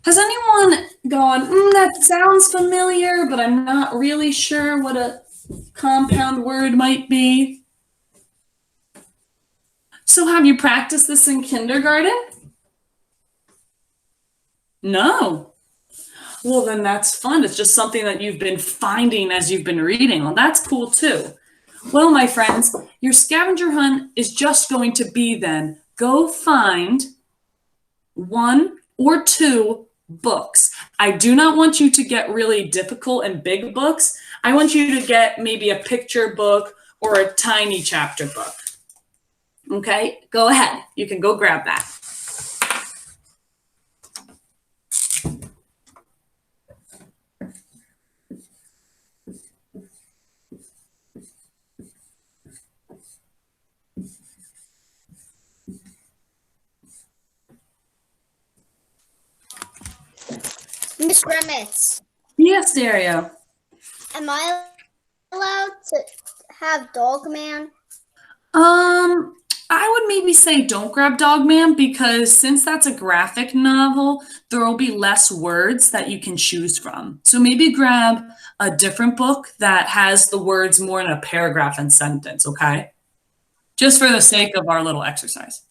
Has anyone gone, that sounds familiar, but I'm not really sure what a compound word might be? So have you practiced this in kindergarten? No. Well, then that's fun. It's just something that you've been finding as you've been reading. Well, that's cool too. Well, my friends, your scavenger hunt is just going to be then go find one or two books. I do not want you to get really difficult and big books. I want you to get maybe a picture book or a tiny chapter book. Okay, go ahead. You can go grab that. Miss Grimmets, Yes, Dario. am I allowed to have Dogman? I would maybe say don't grab Dogman because since that's a graphic novel, there will be less words that you can choose from. So maybe grab a different book that has the words more in a paragraph and sentence, okay? Just for the sake of our little exercise.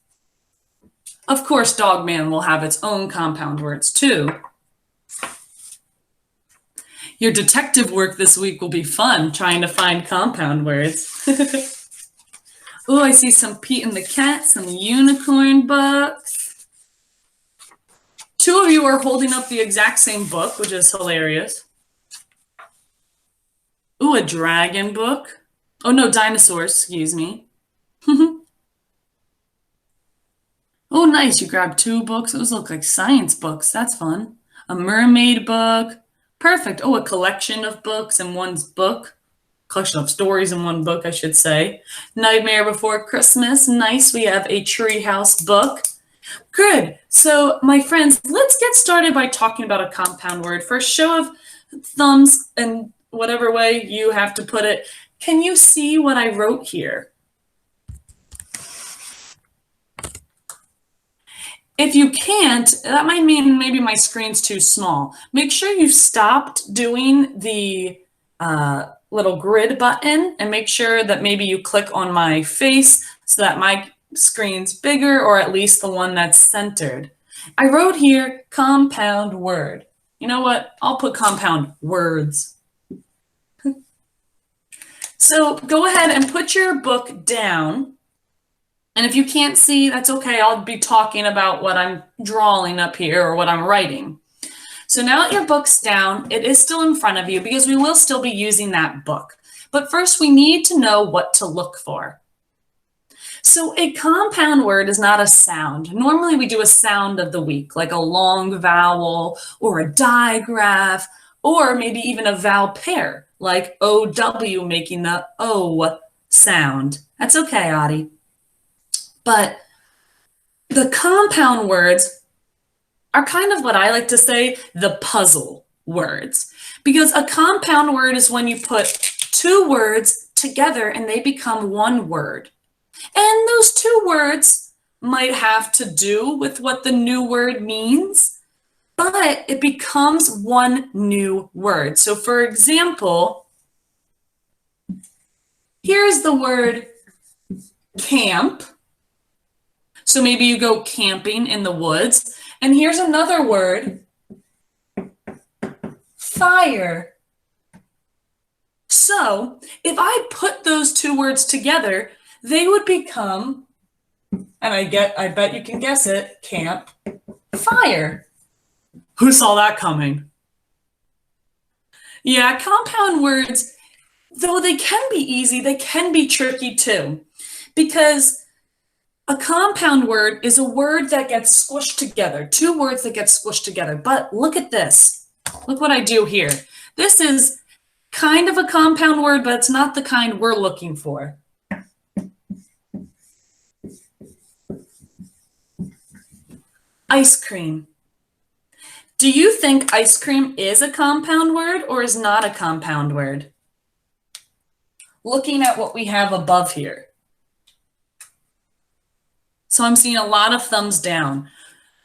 Of course, Dogman will have its own compound words too. Your detective work this week will be fun trying to find compound words. Oh, I see some Pete and the Cat, some unicorn books. Two of you are holding up the exact same book, which is hilarious. Ooh, a dragon book. Oh, no, dinosaurs, excuse me. Oh, nice. You grabbed two books. Those look like science books. That's fun. A mermaid book. Perfect. Oh, a collection of books in one book. Collection of stories in one book, I should say. Nightmare Before Christmas. Nice. We have a treehouse book. Good. So, my friends, let's get started by talking about a compound word. For a show of thumbs and whatever way you have to put it, can you see what I wrote here? If you can't, that might mean maybe my screen's too small. Make sure you've stopped doing the little grid button and make sure that maybe you click on my face so that my screen's bigger or at least the one that's centered. I wrote here compound word. You know what? I'll put compound words. So go ahead and put your book down. And if you can't see, that's okay. I'll be talking about what I'm drawing up here or what I'm writing. So now that your book's down, it is still in front of you because we will still be using that book. But first, we need to know what to look for. So a compound word is not a sound. Normally, we do a sound of the week, like a long vowel or a digraph, or maybe even a vowel pair, like OW making the O sound. That's okay, Adi. But the compound words are kind of what I like to say, the puzzle words. Because a compound word is when you put two words together and they become one word. And those two words might have to do with what the new word means, but it becomes one new word. So for example, here's the word camp. So maybe you go camping in the woods. And here's another word, fire. So if I put those two words together, they would become, and I bet you can guess it, camp, fire. Who saw that coming? Yeah, compound words, though they can be easy, they can be tricky too. Because a compound word is a word that gets squished together, two words that get squished together. But look at this. Look what I do here. This is kind of a compound word, but it's not the kind we're looking for. Ice cream. Do you think ice cream is a compound word or is not a compound word? Looking at what we have above here. So I'm seeing a lot of thumbs down.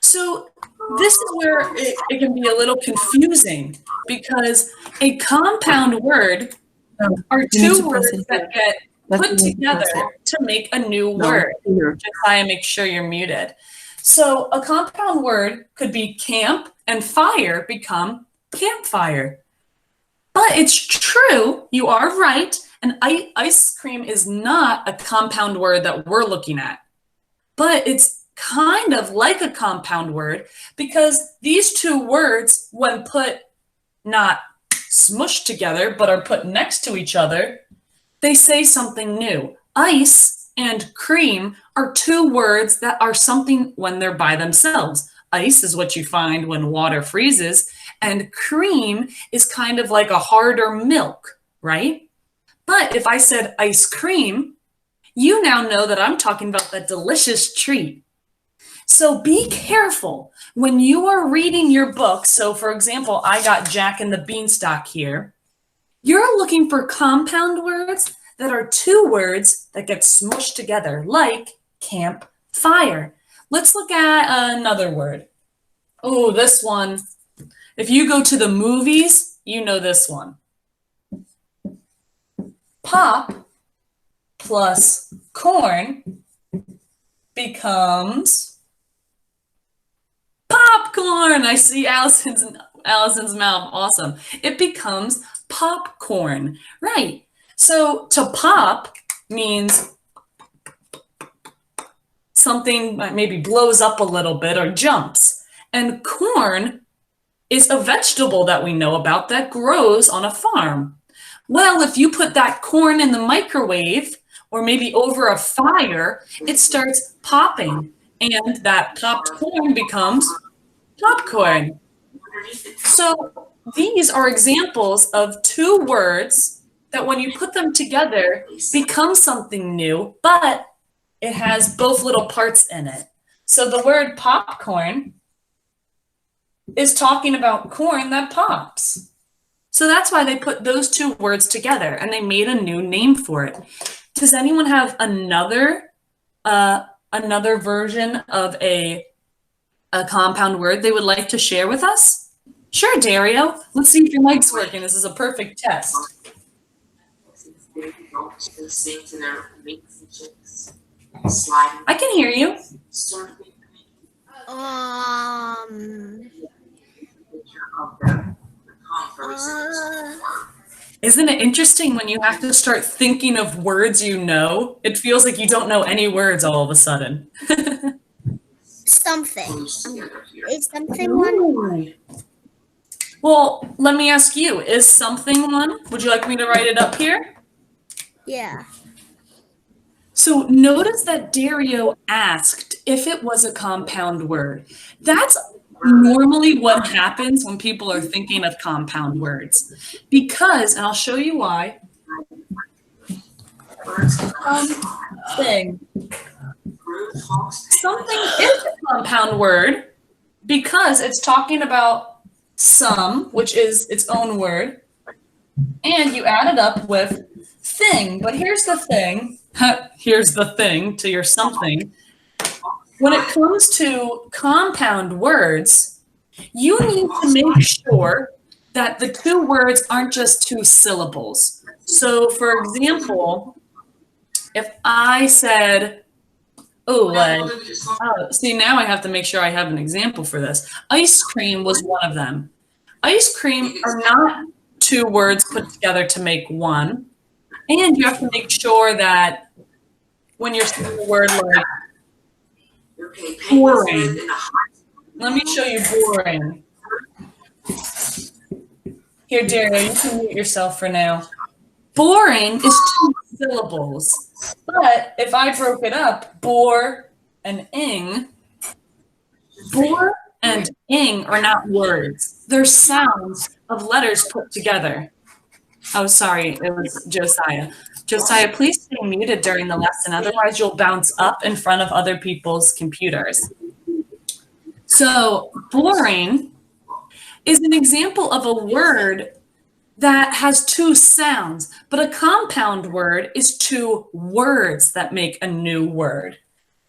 So this is where it can be a little confusing because a compound word No, are you need to two press words it that here. get That's put you need to press together it. to make a new No, word. here. Josiah, make sure you're muted. So a compound word could be camp and fire become campfire. But it's true, you are right, and ice cream is not a compound word that we're looking at. But it's kind of like a compound word because these two words, when put not smushed together, but are put next to each other, they say something new. Ice and cream are two words that are something when they're by themselves. Ice is what you find when water freezes, and cream is kind of like a harder milk, right? But if I said ice cream, you now know that I'm talking about that delicious treat. So be careful when you are reading your book. So, for example, I got Jack and the Beanstalk here. You're looking for compound words that are two words that get smushed together, like camp fire. Let's look at another word. Oh, this one. If you go to the movies, you know this one. Pop plus corn becomes popcorn. I see Allison's mouth. Awesome. It becomes popcorn. Right. So to pop means something maybe blows up a little bit or jumps. And corn is a vegetable that we know about that grows on a farm. Well, if you put that corn in the microwave or maybe over a fire, it starts popping, and that popped corn becomes popcorn. So these are examples of two words that when you put them together become something new, but it has both little parts in it. So the word popcorn is talking about corn that pops. So that's why they put those two words together and they made a new name for it. Does anyone have another version of a compound word they would like to share with us? Sure, Dario. Let's see if your mic's working. This is a perfect test. I can hear you. Isn't it interesting when you have to start thinking of words you know? It feels like you don't know any words all of a sudden. Something. Is something one? Well, let me ask you, is something one? Would you like me to write it up here? Yeah. So notice that Dario asked if it was a compound word. That's normally what happens when people are thinking of compound words. Because, and I'll show you why. Something is a compound word because it's talking about some, which is its own word, and you add it up with thing. But here's the thing. Here's the thing to your something. When it comes to compound words, you need to make sure that the two words aren't just two syllables. So, for example, if I said, see, now I have to make sure I have an example for this. Ice cream was one of them. Ice cream are not two words put together to make one. And you have to make sure that when you're saying the word like boring, let me show you boring. Here, Dario, you can mute yourself for now. Boring is two syllables. But if I broke it up, bore and ing, bore and ing are not words. They're sounds of letters put together. Oh, sorry, it was Josiah. Josiah, please stay muted during the lesson, otherwise you'll bounce up in front of other people's computers. So, boring is an example of a word that has two sounds, but a compound word is two words that make a new word.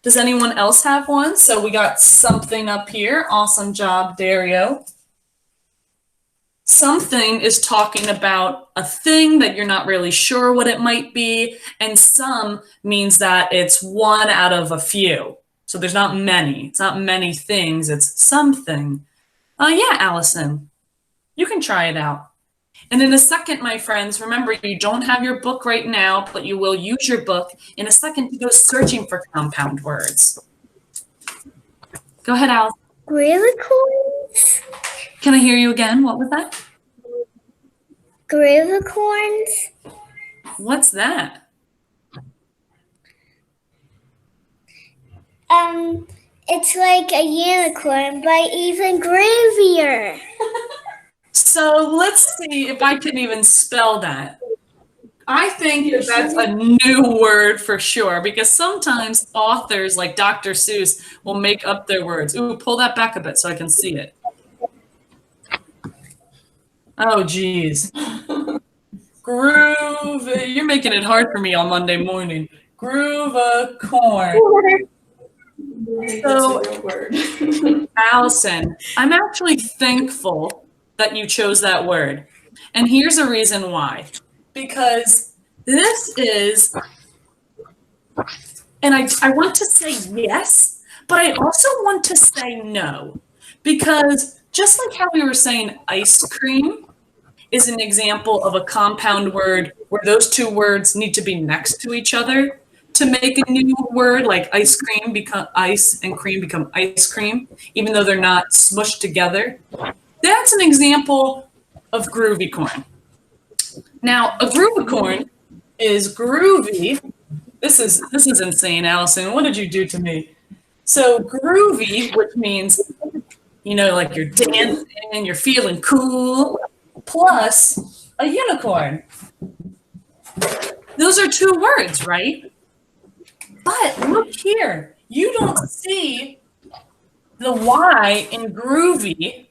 Does anyone else have one? So we got something up here. Awesome job, Dario. Something is talking about a thing that you're not really sure what it might be, and some means that it's one out of a few. So there's not many. It's not many things. It's something. Yeah, Allison, you can try it out. And in a second, my friends, remember, you don't have your book right now, but you will use your book in a second to go searching for compound words. Go ahead, Al. Gravicorns? Can I hear you again? What was that? Gravicorns? What's that? It's like a unicorn, but even gravier. So let's see if I can even spell that. I think that that's a new word for sure, because sometimes authors like Dr. Seuss will make up their words. Ooh, pull that back a bit so I can see it. Oh, geez. Groove. You're making it hard for me on Monday morning. Groovicorn. So, Allison, I'm actually thankful that you chose that word. And here's a reason why. Because this is, and I want to say yes, but I also want to say no. Because just like how we were saying ice cream is an example of a compound word where those two words need to be next to each other to make a new word, like ice cream become ice and cream become ice cream, even though they're not smushed together. That's an example of groovicorn. Now, a groovicorn is groovy. This is insane, Allison. What did you do to me? So groovy, which means, you know, like you're dancing, you're feeling cool, plus a unicorn. Those are two words, right? But look here, you don't see the Y in groovy.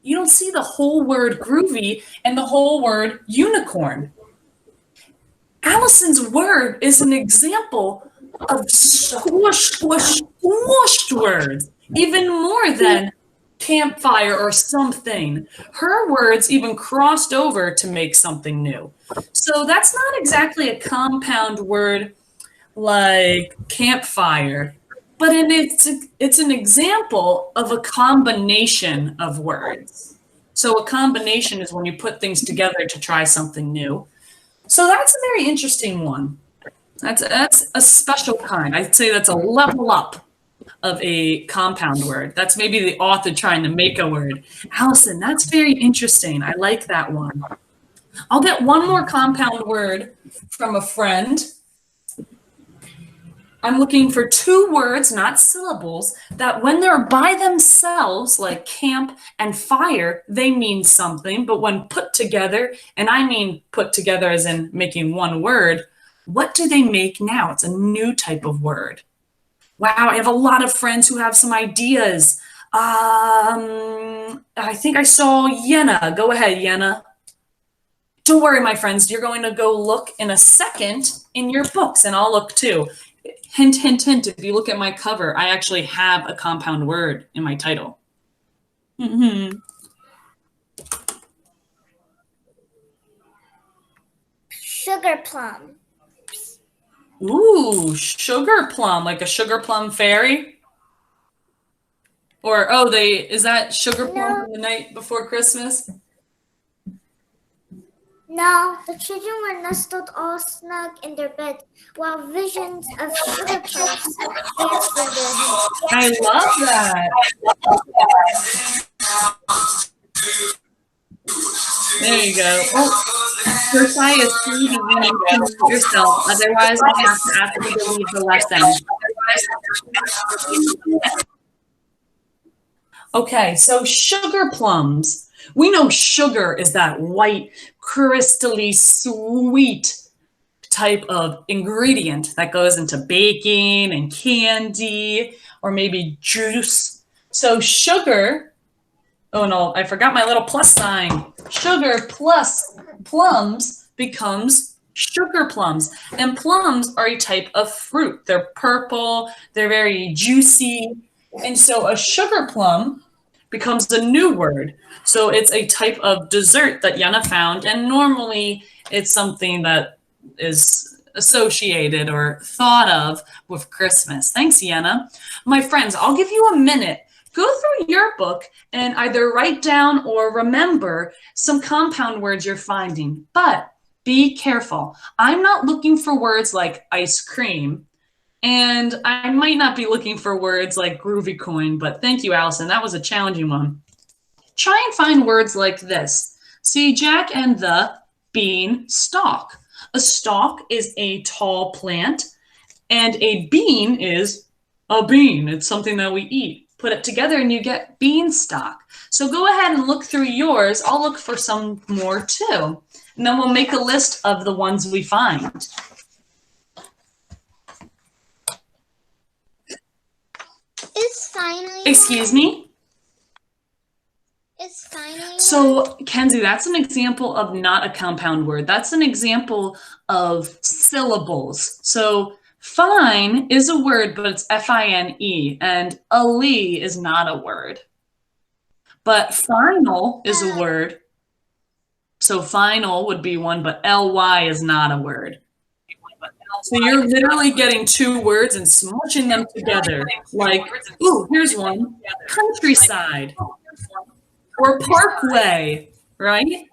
You don't see the whole word groovy and the whole word unicorn. Allison's word is an example of squish, squish, squished words, even more than campfire or something. Her words even crossed over to make something new. So that's not exactly a compound word like campfire, but it's an example of a combination of words. So a combination is when you put things together to try something new. So that's a very interesting one. That's a special kind. I'd say that's a level up of a compound word. That's maybe the author trying to make a word. Allison, that's very interesting. I like that one. I'll get one more compound word from a friend. I'm looking for two words, not syllables, that when they're by themselves, like camp and fire, they mean something. But when put together, and I mean put together as in making one word, what do they make now? It's a new type of word. Wow, I have a lot of friends who have some ideas. I think I saw Yenna. Go ahead, Yenna. Don't worry, my friends. You're going to go look in a second in your books, and I'll look too. Hint, hint, hint. If you look at my cover, I actually have a compound word in my title. Sugar plum. Ooh, sugar plum, like a sugar plum fairy? Or, oh, is that sugar plum from the night before Christmas? No, the children were nestled all snug in their bed while visions of sugar plums danced in their heads. I love that. There you go. Oh, Josiah, please, you need to mute yourself. Otherwise, I have to ask you to leave the lesson. Okay, so sugar plums. We know sugar is that white, crystally sweet type of ingredient that goes into baking and candy or maybe juice. So sugar, oh no, I forgot my little plus sign. Sugar plus plums becomes sugar plums. And plums are a type of fruit. They're purple, they're very juicy. And so a sugar plum becomes a new word. So it's a type of dessert that Yana found. And normally it's something that is associated or thought of with Christmas. Thanks, Yana. My friends, I'll give you a minute. Go through your book and either write down or remember some compound words you're finding. But be careful. I'm not looking for words like ice cream. And I might not be looking for words like groovy coin, but thank you, Allison. That was a challenging one. Try and find words like this. See, Jack and the bean stalk. A stalk is a tall plant, and a bean is a bean. It's something that we eat. Put it together and you get beanstalk. So go ahead and look through yours. I'll look for some more too. And then we'll make a list of the ones we find. Is finally. Excuse me? Is finally. So, Kenzie, that's an example of not a compound word. That's an example of syllables. So, fine is a word, but it's F-I-N-E, and ali is not a word. But final is a word. So, final would be one, but L-Y is not a word. So you're literally getting two words and smushing them together. Like, ooh, here's one, countryside. Or parkway, right?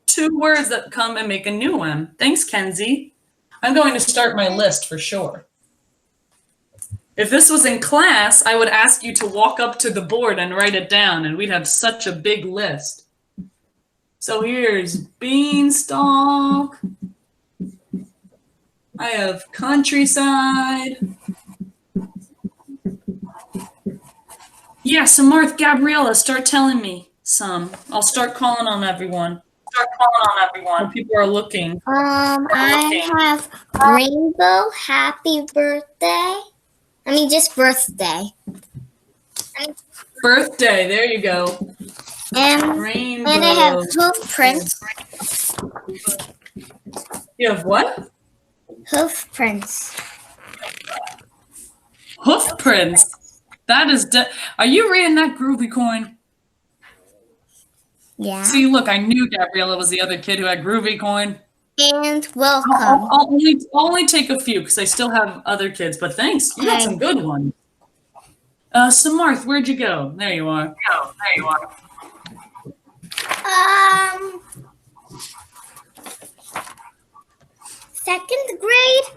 Two words that come and make a new one. Thanks, Kenzie. I'm going to start my list for sure. If this was in class, I would ask you to walk up to the board and write it down, and we'd have such a big list. So here's beanstalk. I have countryside. Yeah, so Martha, Gabriella, start telling me some. I'll start calling on everyone. People are looking. I have rainbow, happy birthday. I mean, just birthday. Birthday, there you go. And Rainbow. I have hoof prints. You have what? Hoof prints. Hoof prints. That is. Are you reading that groovy coin? Yeah. See, look, I knew Gabriella was the other kid who had groovy coin. And welcome. I'll only take a few because I still have other kids. But thanks, you got some good ones. So Martha, where'd you go? There you are. Second grade.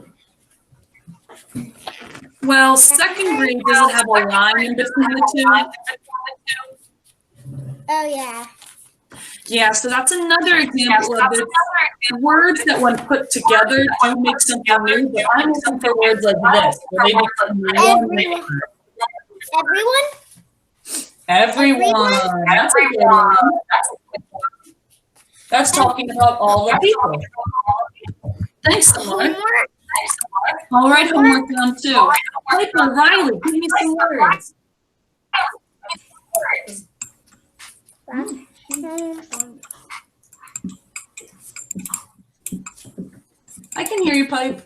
Well, second grade doesn't have a line in between the two. Oh yeah. Yeah, so that's another example of the words that when put together do make something new, but I'm looking for words like this, where they become one word. Everyone. That's a good one. That's talking about all the people. Thanks, Samar. I'll write homework down too. Piper, Riley, give me some words. I can hear you, Pipe.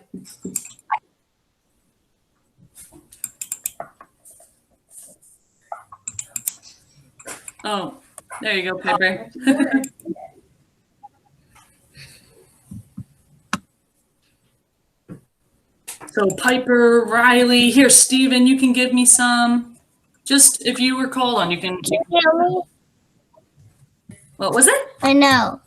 Oh, there you go, Piper. So Piper, Riley, here, Steven, you can give me some. Just if you were called on, you can. What was it? I know.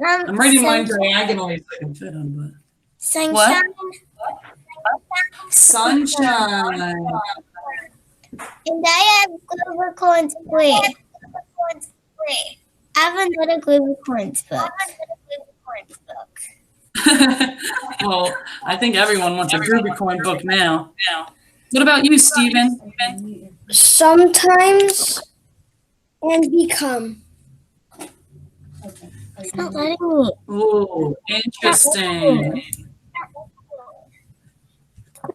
I'm writing mine diagonally so I can fit them. But. Sunshine. What? Sunshine. And I have Glover Coins Free. I have another Glover Coins book. Well, I think everyone wants a Groovy Coin book now. What about you, Steven? Sometimes and become. It's not letting me. Ooh, interesting.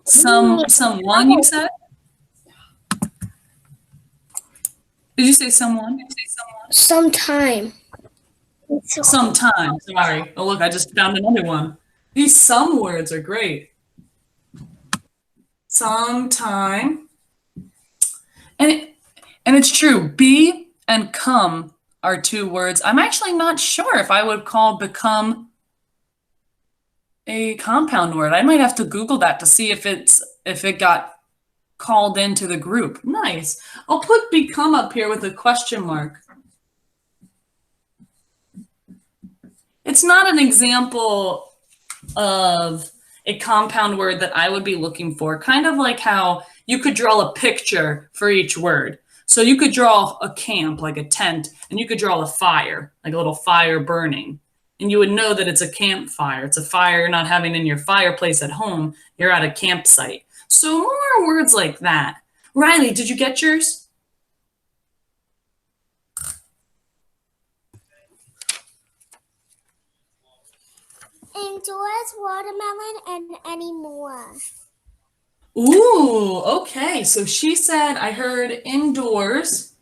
Someone, you said? Did you say someone? Sometime. Sometime. Sorry. Oh, look, I just found another one. These some words are great. Sometime. And it's true. Be and come are two words. I'm actually not sure if I would call become a compound word. I might have to Google that to see if it got called into the group. Nice. I'll put become up here with a question mark. It's not an example of a compound word that I would be looking for, kind of like how you could draw a picture for each word. So you could draw a camp, like a tent, and you could draw a fire, like a little fire burning. And you would know that it's a campfire. It's a fire you're not having in your fireplace at home. You're at a campsite. So more words like that. Riley, did you get yours? Indoors, watermelon, and anymore. Ooh, okay. So she said, I heard indoors.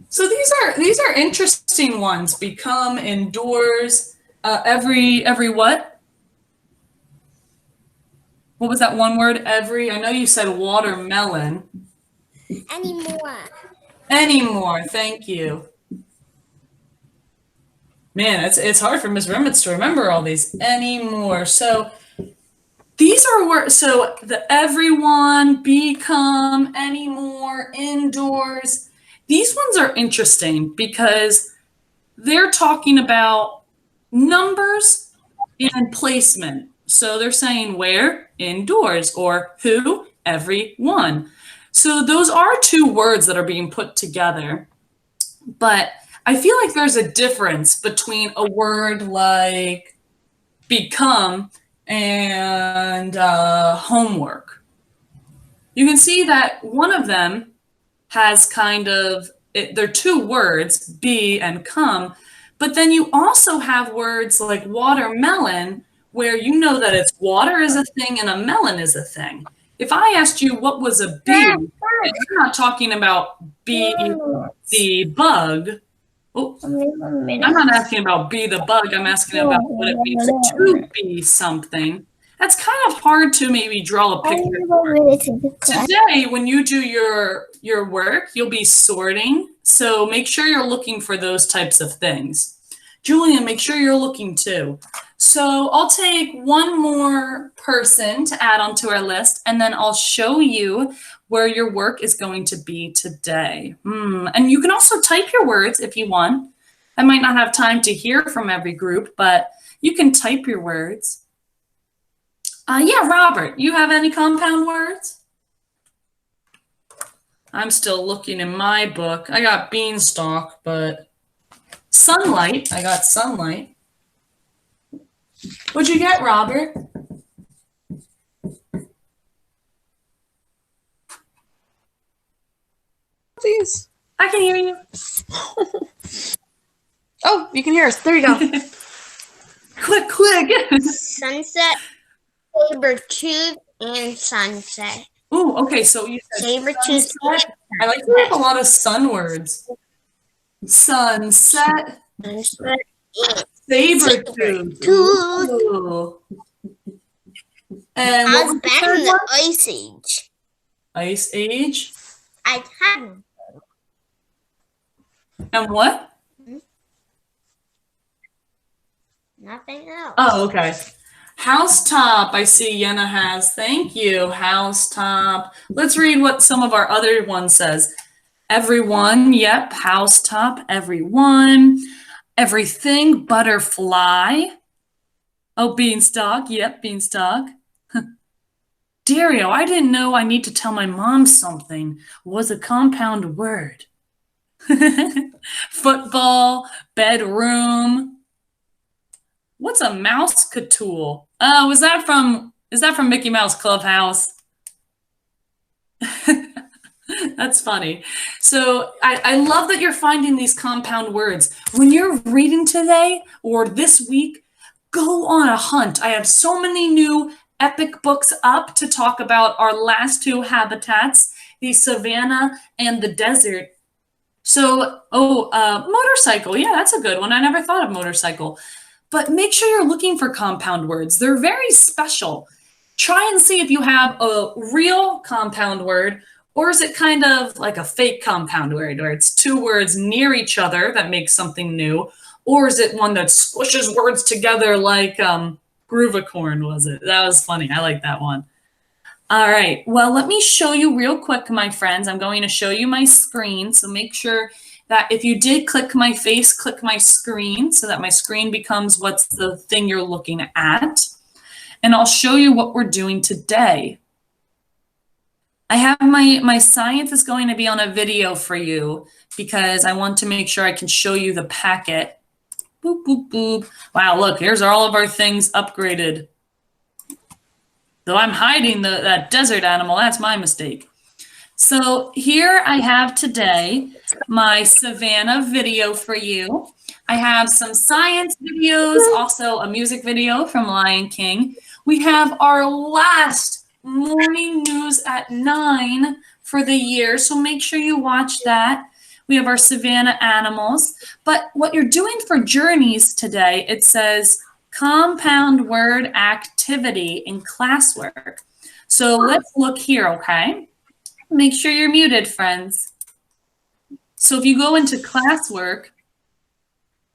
So these are interesting ones. Become, indoors, every what? What was that one word? Every. I know you said watermelon. Anymore. Anymore. Thank you. Man, it's hard for Ms. Remitz to remember all these anymore. So these are words. So the everyone, become, anymore, indoors. These ones are interesting because they're talking about numbers and placement. So they're saying where, indoors, or who, everyone. So those are two words that are being put together. But I feel like there's a difference between a word like become and homework. You can see that one of them has kind of, they're two words, be and come, but then you also have words like watermelon, where you know that it's water is a thing and a melon is a thing. If I asked you what was a bee, and you're not talking about bee the bug. Oh, I'm not asking about be the bug. I'm asking about what it means to be something. That's kind of hard to maybe draw a picture. Today, when you do your work, you'll be sorting. So make sure you're looking for those types of things. Julian, make sure you're looking too. So I'll take one more person to add onto our list, and then I'll show you where your work is going to be today. And you can also type your words if you want. I might not have time to hear from every group, but you can type your words. Yeah, Robert, you have any compound words? I'm still looking in my book. I got beanstalk, but sunlight, I got sunlight. What'd you get, Robert? Please. I can hear you. Oh, you can hear us. There you go. Quick. Sunset, saber-tooth, and sunset. Ooh, okay, so you said Saber-tooth. sunset. I like to have a lot of sun words. Sunset. Sunset. Saber-tooth. Tooth. And I what was was the back third in the one? Ice Age. Ice Age. I had And what? nothing else. Oh, okay. Housetop, I see Yenna has. Thank you, housetop. Let's read what some of our other ones says. Everyone, yep, housetop, everyone. Everything, butterfly. Oh, beanstalk, yep, beanstalk. Dario, I didn't know I need to tell my mom something was a compound word. Football, bedroom. What's a mouse catool? Oh, is that from Mickey Mouse Clubhouse? That's funny. So I love that you're finding these compound words. When you're reading today or this week, go on a hunt. I have so many new epic books up to talk about our last two habitats, the savanna and the desert. So, motorcycle. Yeah, that's a good one. I never thought of motorcycle. But make sure you're looking for compound words. They're very special. Try and see if you have a real compound word, or is it kind of like a fake compound word where it's two words near each other that makes something new, or is it one that squishes words together like Groovicorn, was it? That was funny. I like that one. All right, well, let me show you real quick, my friends. I'm going to show you my screen, so make sure that if you did click my face, click my screen so that my screen becomes what's the thing you're looking at. And I'll show you what we're doing today. I have my science is going to be on a video for you because I want to make sure I can show you the packet. Boop, boop, boop. Wow, look, here's all of our things upgraded. Though I'm hiding that desert animal, that's my mistake. So here I have today my Savannah video for you. I have some science videos, also a music video from Lion King. We have our last morning news at 9 for the year, so make sure you watch that. We have our Savannah animals. But what you're doing for journeys today, it says compound word activity in classwork. So let's look here, okay? Make sure you're muted, friends. So if you go into classwork,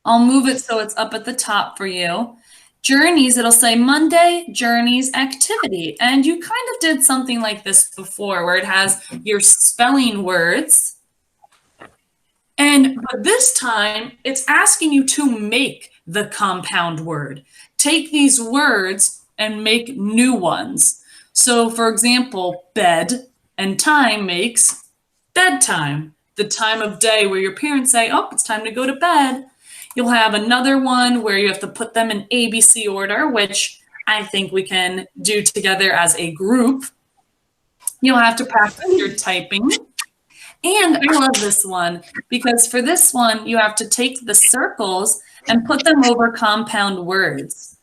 I'll move it so it's up at the top for you. Journeys, it'll say Monday, journeys, activity. And you kind of did something like this before where it has your spelling words. But this time, it's asking you to make the compound word. Take these words and make new ones. So for example, bed and time makes bedtime, the time of day where your parents say, oh, it's time to go to bed. You'll have another one where you have to put them in ABC order, which I think we can do together as a group. You'll have to practice your typing. And I love this one because for this one, you have to take the circles and put them over compound words.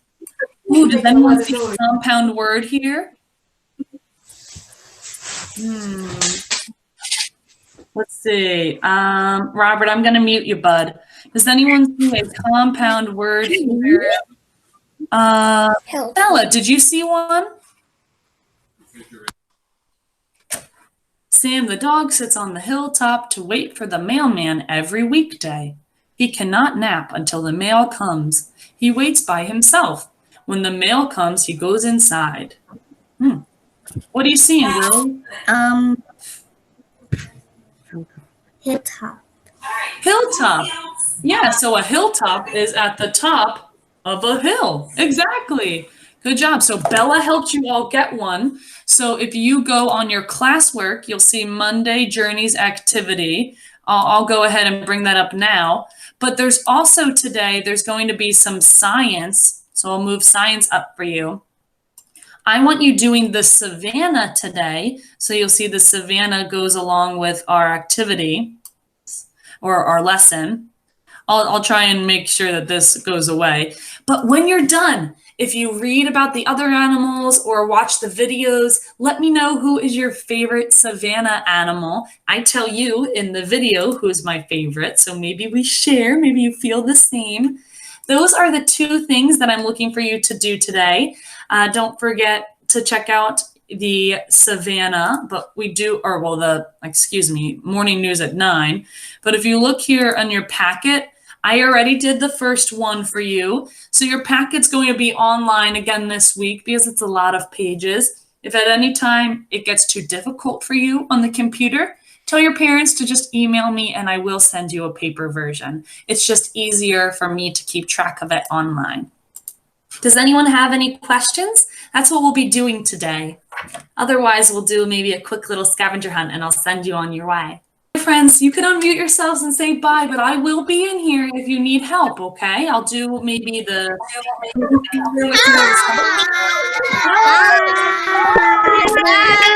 Ooh, does anyone see a compound word here? Let's see. Robert, I'm going to mute you, bud. Does anyone see a compound word here? Bella, did you see one? Sam the dog sits on the hilltop to wait for the mailman every weekday. He cannot nap until the mail comes. He waits by himself. When the mail comes, he goes inside. What are you seeing, Will? Hilltop. Hilltop. Yeah, so a hilltop is at the top of a hill. Exactly. Good job. So Bella helped you all get one. So if you go on your classwork, you'll see Monday Journeys activity. I'll go ahead and bring that up now. But there's also today, there's going to be some science. So I'll move science up for you. I want you doing the Savannah today. So you'll see the Savannah goes along with our activity or our lesson. I'll try and make sure that this goes away. But when you're done, if you read about the other animals or watch the videos, let me know who is your favorite Savannah animal. I tell you in the video who is my favorite, so maybe we share, maybe you feel the same. Those are the two things that I'm looking for you to do today. Don't forget to check out the Savannah, but we do, or well, morning news at 9. But if you look here on your packet, I already did the first one for you. So your packet's going to be online again this week because it's a lot of pages. If at any time it gets too difficult for you on the computer, tell your parents to just email me and I will send you a paper version. It's just easier for me to keep track of it online. Does anyone have any questions? That's what we'll be doing today. Otherwise, we'll do maybe a quick little scavenger hunt and I'll send you on your way. Friends, you can unmute yourselves and say bye, but I will be in here if you need help, okay? I'll do maybe the... Bye.